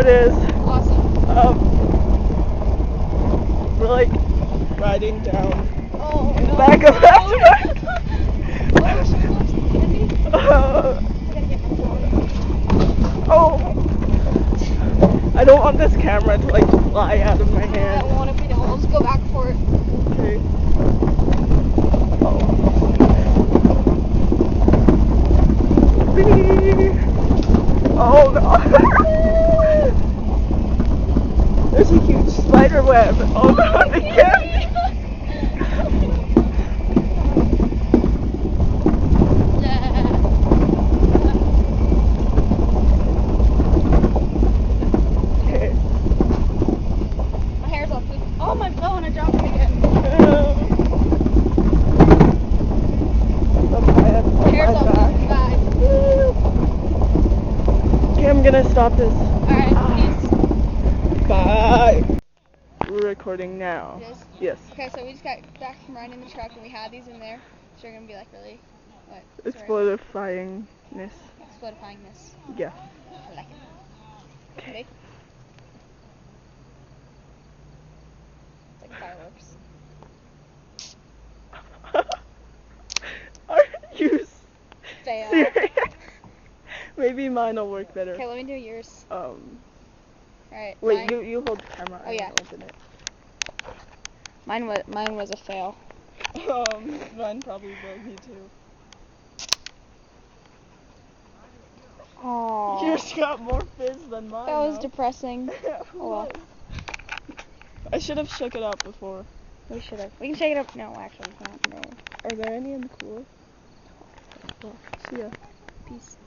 it is. Awesome. We're like riding down Oh, in the no. back of that truck. Oh, should we watch some candy? I gotta get my phone. Oh, I don't want this camera to like fly out of my I hand. don't want to be I'll just go back for it. Okay. Oh god. There's a huge spider web. Oh god, again. Okay. My hair's all pooped. Oh, my phone, I dropped it again. My hair's all pooped. Bye. Okay, I'm gonna stop this. Alright, peace. Bye. We're recording now. It is? Yes. Okay, so we just got back from riding the truck and we had these in there. So you're gonna be like, really? What? Explodifyingness. Explodifyingness. Yeah. I like it. Okay. It's like fireworks. Are you Fail. serious? Maybe mine will work better. Okay, let me do yours. Alright. Wait, you hold the camera. Oh, yeah. Open it. Mine was a fail. Mine probably will be too. Oh. Yours got more fizz than mine. That was though. depressing. Oh well. I should have shook it up before. We should have. We can shake it up. No, actually, we can't. No. Are there any in the cooler? Well, see ya. Peace.